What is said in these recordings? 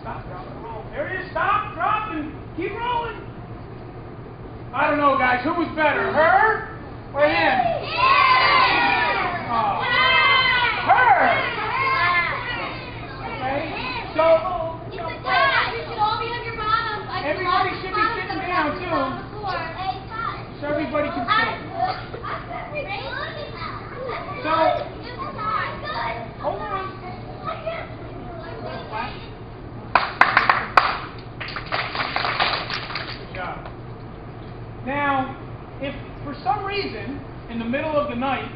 Stop, drop, and roll. There it is. Stop, drop, and keep rolling. I don't know, guys. Who was better, her or him? Oh. Her. Okay. So you should all be on your bottom. Everybody should be sitting down too, so everybody can see. So hold on. Good job. Now, if for some reason in the middle of the night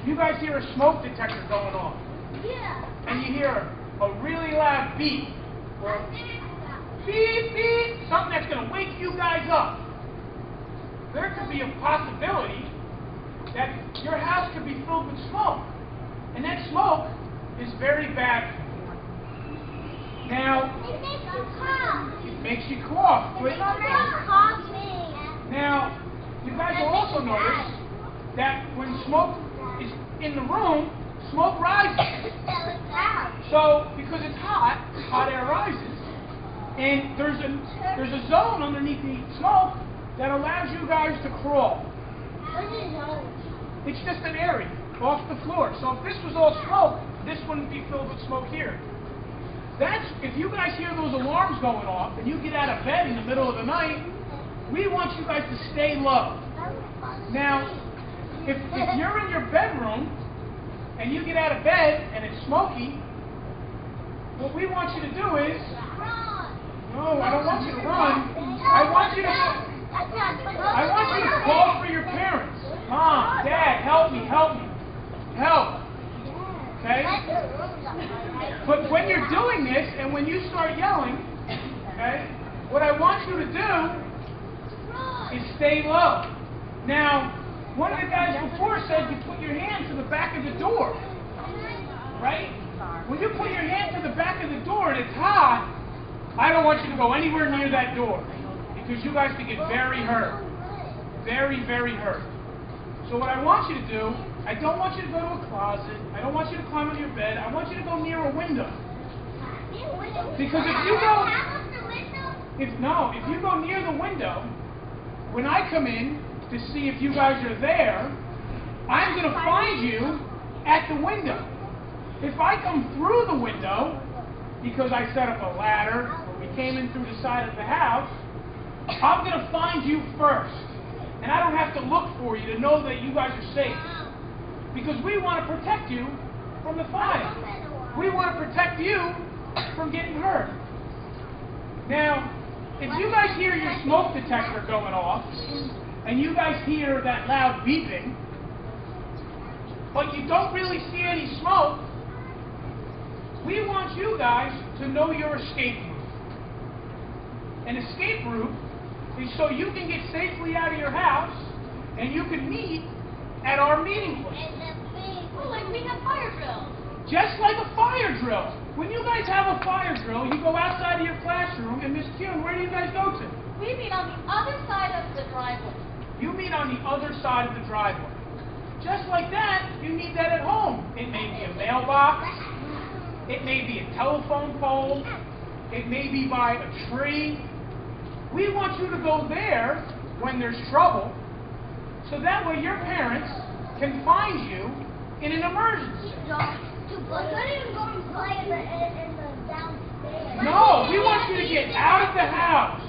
you guys hear a smoke detector going off, and you hear a really loud beep, or beep beep, something that's going to wake you guys up, there could be a possibility that your house could be filled with smoke, and that smoke is very bad for you. Now, it makes you cough. It makes you cough. Now, you guys will also notice that when smoke is in the room, smoke rises. So, because it's hot air rises, and there's a zone underneath the smoke that allows you guys to crawl. It's just an area off the floor. So if this was all smoke, this wouldn't be filled with smoke here. That's if you guys hear those alarms going off and you get out of bed in the middle of the night, we want you guys to stay low. Now, if you're in your bedroom and you get out of bed and it's smoky, what we want you to do is, no, I don't want you to run. I want you to call for your parents. Mom, Dad, help me, help me, help. Okay? But when you're doing this and when you start yelling, okay, what I want you to do is stay low. Now, one of the guys before said you put your hand to the back of the door, right? When you put your hand to the back of the door and it's hot, I don't want you to go anywhere near that door because you guys can get very hurt. Very, very hurt. So what I want you to do, I don't want you to go to a closet. I don't want you to climb on your bed. I want you to go near a window. Because if you go near the window, when I come in to see if you guys are there, I'm going to find you at the window. If I come through the window, because I set up a ladder, or we came in through the side of the house, I'm going to find you first. And I don't have to look for you to know that you guys are safe. Because we want to protect you from the fire. We want to protect you from getting hurt. Now, if you guys hear your smoke detector going off, and you guys hear that loud beeping, but you don't really see any smoke, we want you guys to know your escape route. An escape route is so you can get safely out of your house and you can meet at our meeting place. Like we have fire drills. Just like a fire drill. When you guys have a fire drill, you go outside of your classroom, and Miss Kuhn, where do you guys go to? We meet on the other side of the driveway. You meet on the other side of the driveway. Just like that, you need that at home. It may be a mailbox. It may be a telephone pole. It may be by a tree. We want you to go there when there's trouble, so that way your parents can find you in an emergency. No, we want you to get out of the house.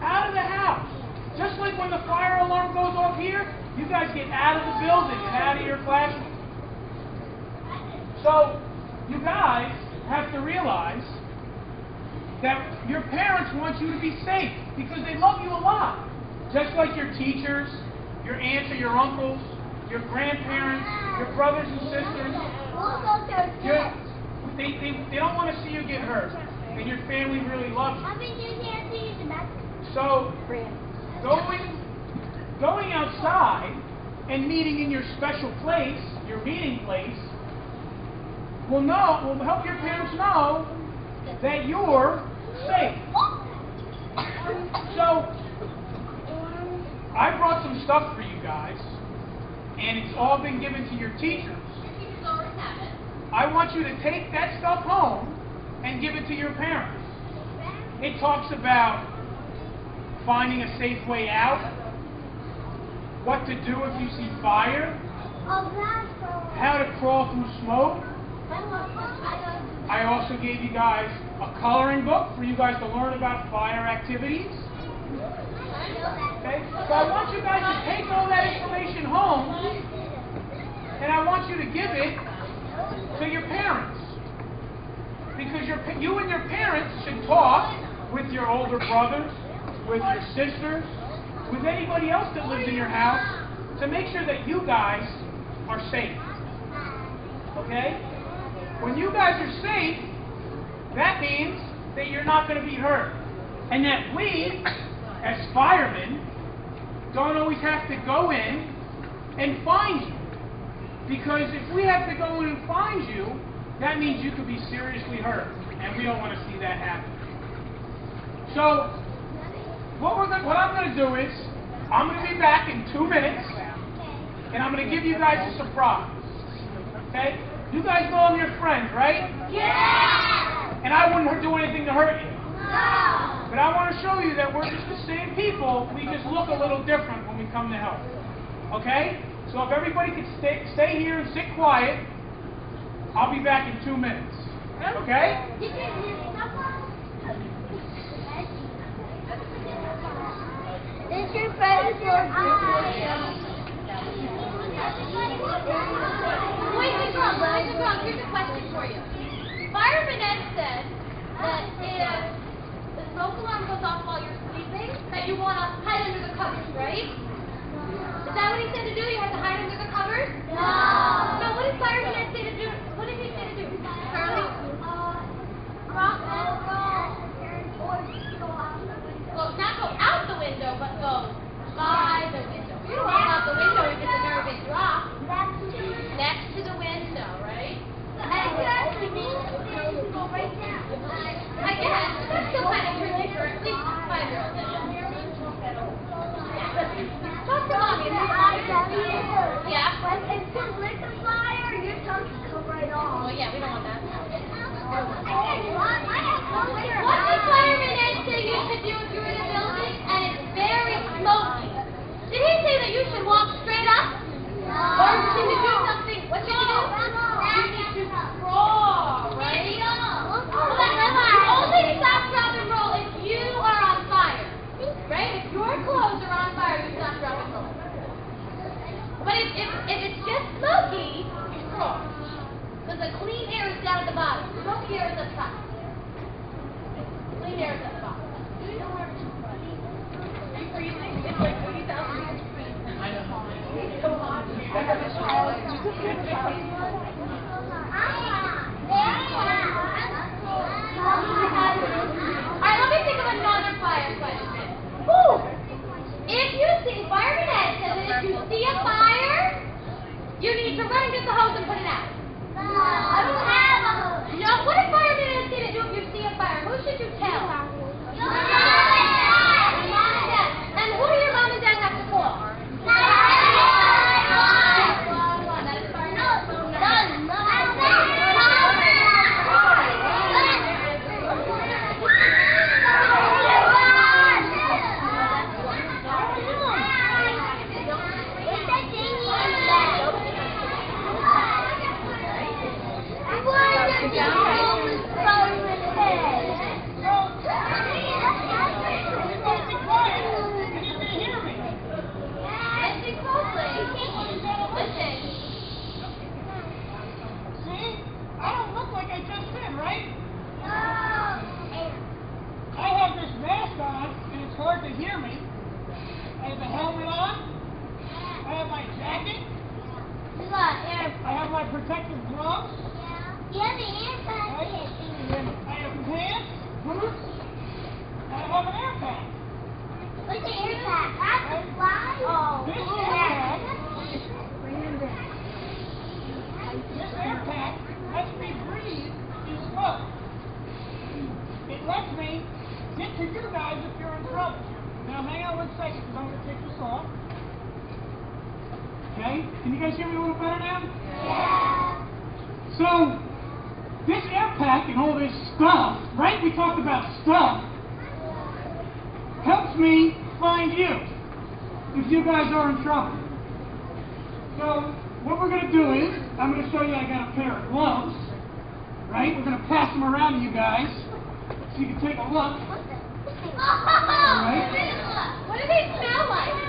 Out of the house. Just like when the fire alarm goes off here, you guys get out of the building and out of your classroom. So, you guys have to realize that your parents want you to be safe because they love you a lot. Just like your teachers, your aunts or your uncles, your grandparents, your brothers and sisters. They don't want to see you get hurt. And your family really loves you. So, going outside and meeting in your special place, your meeting place, will help your parents know that you're safe. So, I brought some stuff for you guys, and it's all been given to your teachers. I want you to take that stuff home and give it to your parents. It talks about finding a safe way out, what to do if you see fire, how to crawl through smoke. I also gave you guys a coloring book for you guys to learn about fire activities. Okay? So I want you guys to take all that information home, and I want you to give it to your parents. Because you and your parents should talk with your older brothers, with your sisters, with anybody else that lives in your house, to make sure that you guys are safe. Okay? When you guys are safe, that means that you're not going to be hurt. And that we, as firemen, don't always have to go in and find you. Because if we have to go in and find you, that means you could be seriously hurt. And we don't want to see that happen. So, what I'm going to do is, I'm going to be back in 2 minutes, and I'm going to give you guys a surprise. Okay? You guys know I'm your friend, right? Yeah! And I wouldn't do anything to hurt you. No! But I want to show you that we're just the same people, we just look a little different when we come to help. Okay? So if everybody could stay here and sit quiet, I'll be back in 2 minutes. Okay? Is your friend Wait, here's a question for you. Fireman Ed said that if the smoke alarm goes off while you're sleeping, that you want to hide under the covers, right? Is that what he said to do? You have to hide under the covers? No. So what did Fireman Ed say to do? What did he say to do? Charlie? Well, not go out the window, but go by the window. You don't want to go out the window if it's a nervous drop. Next to the window, right? I guess. That's still kind of tricky for at least a 5-year-old. Talk to Mommy. Yeah? If you lit the fire, your tongue can come right off. Well, yeah, we don't want that. What did Fireman Ed say you should do if you're in a building and it's very smoky? Did he say that you should walk straight up? No. Or should you do something? What should you do? You need to crawl, right? You only stop, drop, and roll if you are on fire. Right? If your clothes are on fire, you stop, drop, and roll. But if it's just smoky, you crawl. Because the clean air is down at the bottom. Smoky air is up top. Clean air is up top. Do you know where it's from? Are you freezing? It's like 80,000 degrees. I know. Alright, let me think of another fire question. If you see, Fireman Ed says that if you see a fire, you need to run and get the hose and put it out. I don't have a hose. No, what did Fireman Ed say to do if you see a fire? Who should you tell? Your mom and dad. Mom and dad. And who do your mom and dad have to call? Hard to hear me. I have a helmet on. I have my jacket. I have my protective gloves. Yeah, the air packet. I have pants, boots, and I have an air pack. What's the air pack? That's a fly? Oh. This air pack lets me breathe through smoke. It lets me get to you guys if you're in trouble. Now hang on 1 second because I'm going to take this off. Okay? Can you guys hear me a little better now? Yeah. So, this air pack and all this stuff, right? We talked about stuff. Helps me find you if you guys are in trouble. So what we're going to do is, I'm going to show you I got a pair of gloves, right? We're going to pass them around to you guys so you can take a look. What do they smell like?